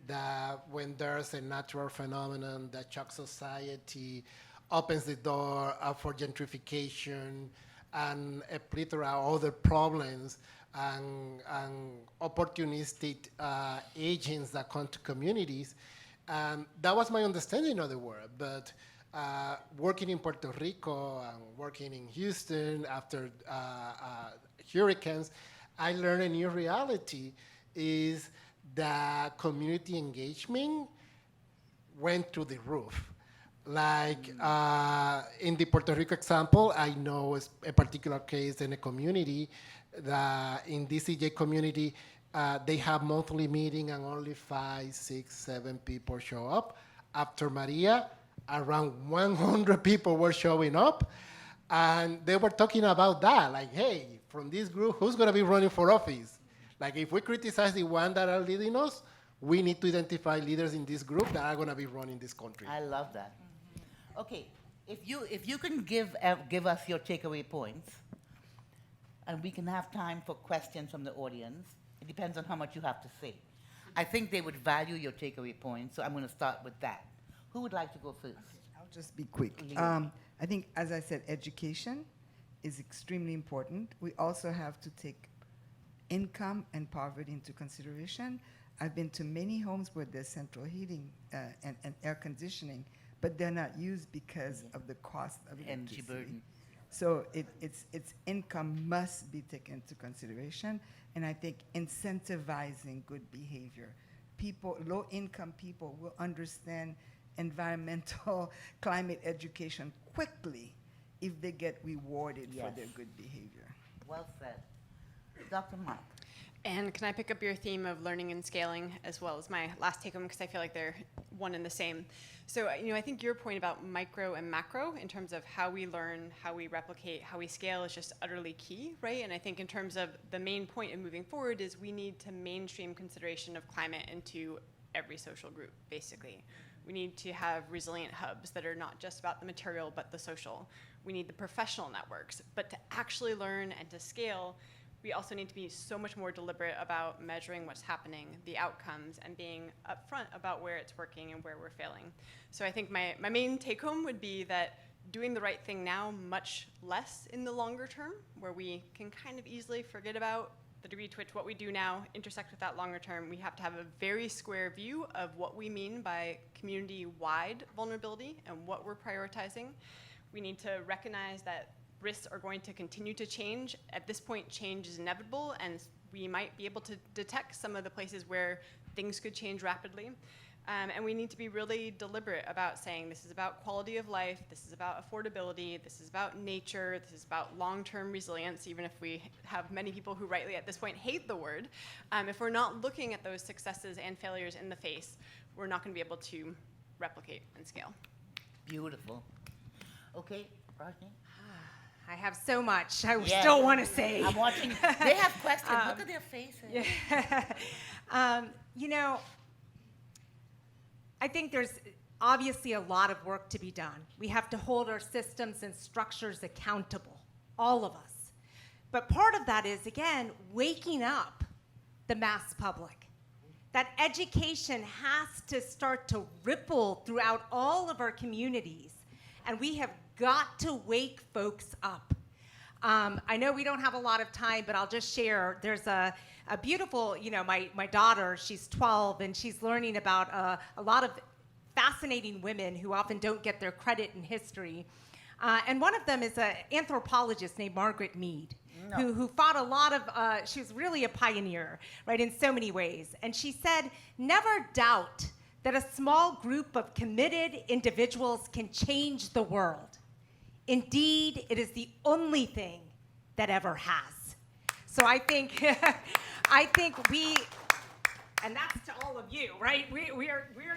Speaker 4: that when there's a natural phenomenon that shocks society, opens the door for gentrification and a plethora of other problems and opportunistic agents that come to communities. That was my understanding of the world. But working in Puerto Rico and working in Houston after hurricanes, I learned a new reality is that community engagement went through the roof. Like in the Puerto Rico example, I know a particular case in a community that in DCJ community, they have monthly meeting and only 5, 6, 7 people show up. After Maria, around 100 people were showing up, and they were talking about that, like, hey, from this group, who's gonna be running for office? Like, if we criticize the one that are leading us, we need to identify leaders in this group that are gonna be running this country.
Speaker 1: I love that. Okay, if you can give us your takeaway points, and we can have time for questions from the audience. It depends on how much you have to say. I think they would value your takeaway points, so I'm going to start with that. Who would like to go first?
Speaker 5: I'll just be quick.
Speaker 1: Leonie.
Speaker 5: I think, as I said, education is extremely important. We also have to take income and poverty into consideration. I've been to many homes where there's central heating and air conditioning, but they're not used because of the cost of
Speaker 1: Energy
Speaker 5: electricity.
Speaker 1: burden.
Speaker 5: So its income must be taken into consideration, and I think incentivizing good behavior. People, low-income people will understand environmental climate education quickly if they get rewarded for their good behavior.
Speaker 1: Well said. Dr. Mach.
Speaker 2: And can I pick up your theme of learning and scaling as well as my last take home, because I feel like they're one and the same. So, I think your point about micro and macro in terms of how we learn, how we replicate, how we scale is just utterly key, right? And I think in terms of the main point in moving forward is we need to mainstream consideration of climate into every social group, basically. We need to have resilient hubs that are not just about the material, but the social. We need the professional networks, but to actually learn and to scale, we also need to be so much more deliberate about measuring what's happening, the outcomes, and being upfront about where it's working and where we're failing. So I think my main take home would be that doing the right thing now, much less in the longer term, where we can kind of easily forget about the degree to which what we do now intersect with that longer term. We have to have a very square view of what we mean by community-wide vulnerability and what we're prioritizing. We need to recognize that risks are going to continue to change. At this point, change is inevitable, and we might be able to detect some of the places where things could change rapidly. And we need to be really deliberate about saying this is about quality of life, this is about affordability, this is about nature, this is about long-term resilience, even if we have many people who rightly at this point hate the word. If we're not looking at those successes and failures in the face, we're not going to be able to replicate and scale.
Speaker 1: Beautiful. Okay, Rajni.
Speaker 3: I have so much I
Speaker 1: Yes.
Speaker 3: still want to say.
Speaker 1: I'm watching. They have questions. Look at their faces.
Speaker 3: I think there's obviously a lot of work to be done. We have to hold our systems and structures accountable, all of us. But part of that is, again, waking up the mass public. That education has to start to ripple throughout all of our communities, and we have got to wake folks up. I know we don't have a lot of time, but I'll just share. There's a beautiful, my daughter, she's 12, and she's learning about a lot of fascinating women who often don't get their credit in history. And one of them is an anthropologist named Margaret Mead, who fought a lot of, she was really a pioneer, right, in so many ways. And she said, never doubt that a small group of committed individuals can change the world. Indeed, it is the only thing that ever has. So I think, and that's to all of you, right? We're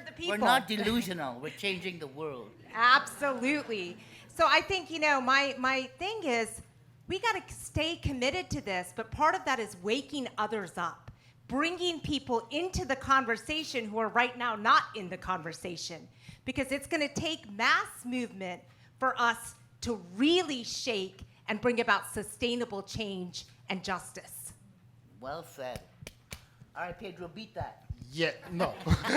Speaker 3: the people.
Speaker 1: We're not delusional. We're changing the world.
Speaker 3: Absolutely. So I think, my thing is, we got to stay committed to this, but part of that is waking others up, bringing people into the conversation who are right now not in the conversation, because it's going to take mass movement for us to really shake and bring about sustainable change and justice.
Speaker 1: Well said. All right, Pedro, beat that.
Speaker 4: Yeah, no,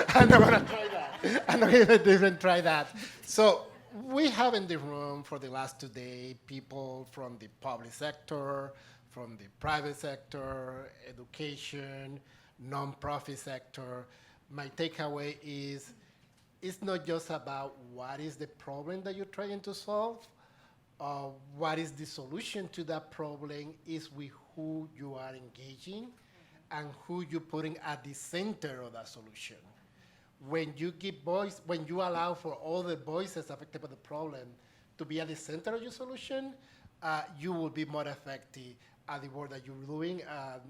Speaker 4: I'm not gonna try that. I'm not gonna even try that. So we have in the room for the last 2 days people from the public sector, from the private sector, education, non-profit sector. My takeaway is it's not just about what is the problem that you're trying to solve, what is the solution to that problem, is with who you are engaging and who you're putting at the center of that solution. When you give voice, when you allow for all the voices affected by the problem to be at the center of your solution, you will be more effective at the work that you're doing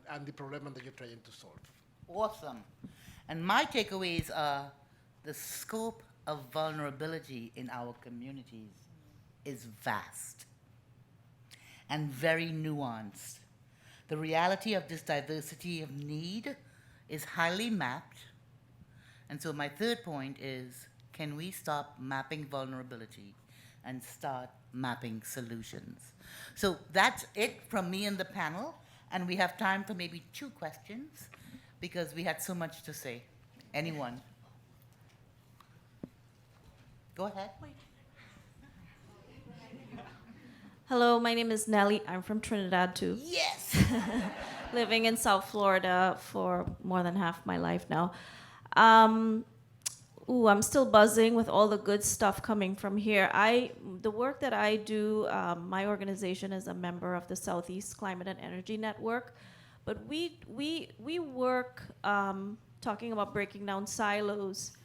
Speaker 4: and the problem that you're trying to solve.
Speaker 1: Awesome. And my takeaways are the scope of vulnerability in our communities is vast and very nuanced. The reality of this diversity of need is highly mapped. And so my third point is, can we stop mapping vulnerability and start mapping solutions? So that's it from me and the panel. And we have time for maybe 2 questions because we had so much to say. Anyone? Go ahead.
Speaker 6: Hello, my name is Nellie. I'm from Trinidad too.
Speaker 1: Yes.
Speaker 6: Living in South Florida for more than half my life now. I'm still buzzing with all the good stuff coming from here. The work that I do, my organization is a member of the Southeast Climate and Energy Network, but we work talking about breaking down silos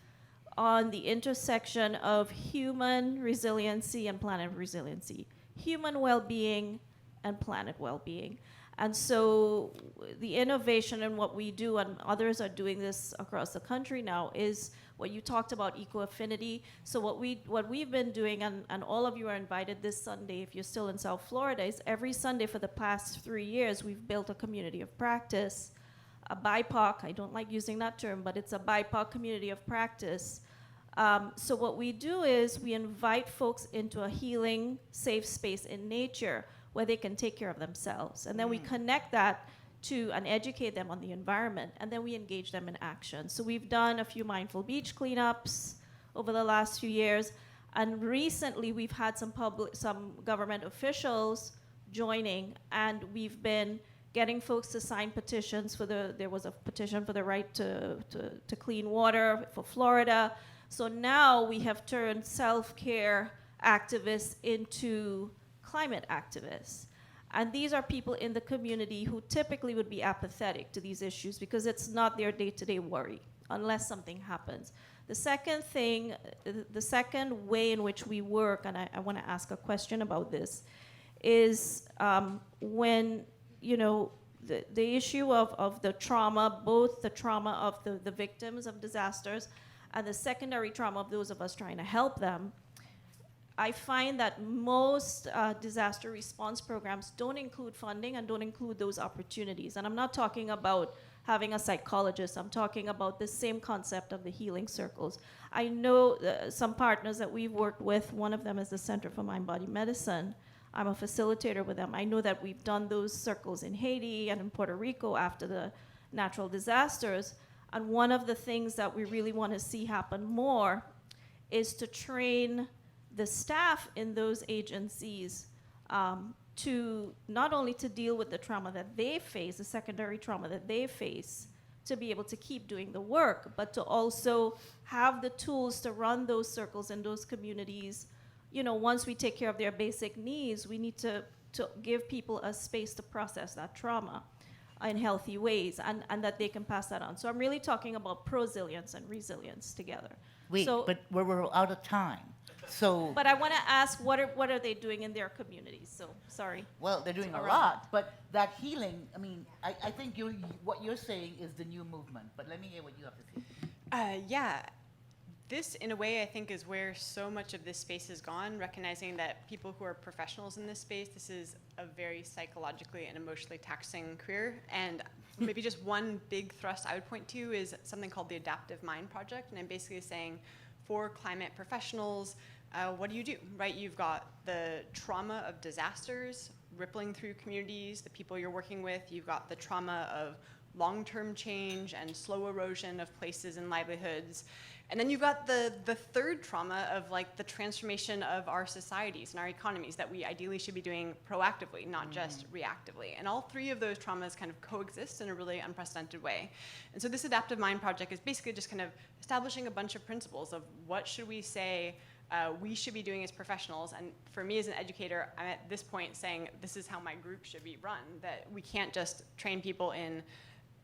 Speaker 6: on the intersection of human resiliency and planet resiliency, human well-being and planet well-being. And so the innovation in what we do, and others are doing this across the country now, is what you talked about, eco-affinity. So what we've been doing, and all of you are invited this Sunday if you're still in South Florida, is every Sunday for the past 3 years, we've built a community of practice, a BIPOC, I don't like using that term, but it's a BIPOC community of practice. So what we do is we invite folks into a healing, safe space in nature where they can take care of themselves. And then we connect that to and educate them on the environment, and then we engage them in action. So we've done a few mindful beach cleanups over the last few years, and recently we've had some government officials joining, and we've been getting folks to sign petitions there was a petition for the right to clean water for Florida. So now we have turned self-care activists into climate activists. And these are people in the community who typically would be apathetic to these issues because it's not their day-to-day worry unless something happens. The second thing, the second way in which we work, and I want to ask a question about this, is when, the issue of the trauma, both the trauma of the victims of disasters and the secondary trauma of those of us trying to help them, I find that most disaster response programs don't include funding and don't include those opportunities. And I'm not talking about having a psychologist. I'm talking about the same concept of the healing circles. I know some partners that we've worked with. One of them is the Center for Mind-Body Medicine. I'm a facilitator with them. I know that we've done those circles in Haiti and in Puerto Rico after the natural disasters. And one of the things that we really want to see happen more is to train the staff in those agencies to not only to deal with the trauma that they face, the secondary trauma that they face, to be able to keep doing the work, but to also have the tools to run those circles in those communities, once we take care of their basic needs, we need to give people a space to process that trauma in healthy ways, and that they can pass that on. So I'm really talking about prosilience and resilience together.
Speaker 1: Wait,
Speaker 6: So,
Speaker 1: but we're out of time. So,
Speaker 6: but I want to ask, what are they doing in their communities? So, sorry.
Speaker 1: well, they're doing a
Speaker 6: around
Speaker 1: lot, but that healing, I mean, I think what you're saying is the new movement, but let me hear what you have to say.
Speaker 2: Yeah. This, in a way, I think is where so much of this space has gone, recognizing that people who are professionals in this space, this is a very psychologically and emotionally taxing career. And maybe just one big thrust I would point to is something called the Adaptive Mind Project. And I'm basically saying, for climate professionals, what do, right? You've got the trauma of disasters rippling through communities, the people you're working with. You've got the trauma of long-term change and slow erosion of places and livelihoods. And then you've got the third trauma of like the transformation of our societies and our economies that we ideally should be doing proactively, not just reactively. And all three of those traumas kind of coexist in a really unprecedented way. And so this Adaptive Mind Project is basically just kind of establishing a bunch of principles of what should we say we should be doing as professionals. And for me as an educator, I'm at this point saying this is how my group should be run, that we can't just train people in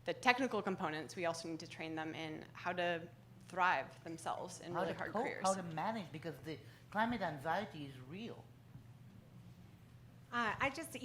Speaker 2: the technical components, we also need to train them in how to thrive themselves in really hard careers.
Speaker 1: How to manage, because the climate anxiety is real.
Speaker 3: I just,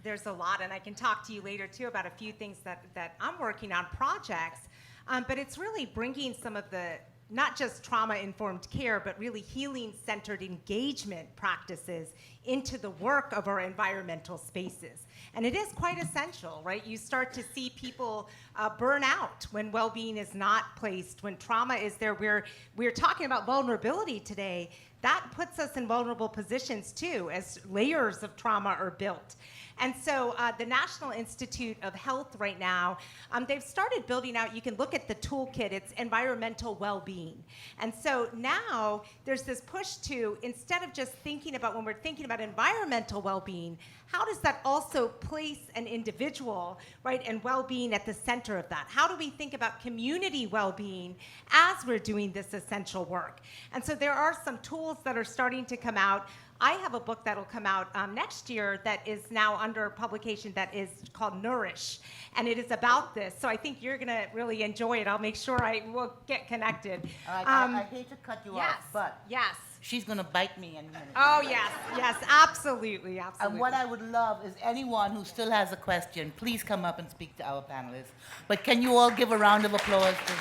Speaker 3: there's a lot, and I can talk to you later too about a few things that I'm working on, projects, but it's really bringing some of the, not just trauma-informed care, but really healing-centered engagement practices into the work of our environmental spaces. And it is quite essential, right? You start to see people burn out when well-being is not placed, when trauma is there. We're talking about vulnerability today. That puts us in vulnerable positions too, as layers of trauma are built. And so the National Institute of Health right now, they've started building out, you can look at the toolkit, it's environmental well-being. And so now there's this push to, instead of just thinking about, when we're thinking about environmental well-being, how does that also place an individual, right, and well-being at the center of that? How do we think about community well-being as we're doing this essential work? And so there are some tools that are starting to come out. I have a book that'll come out next year that is now under publication that is called Nourish, and it is about this. So I think you're going to really enjoy it. I'll make sure I will get connected.
Speaker 1: I hate to cut you
Speaker 3: yes,
Speaker 1: off, but
Speaker 3: yes.
Speaker 1: she's going to bite me any minute.
Speaker 3: Oh, yes, absolutely, absolutely.
Speaker 1: And what I would love is anyone who still has a question, please come up and speak to our panelists. But can you all give a round of applause to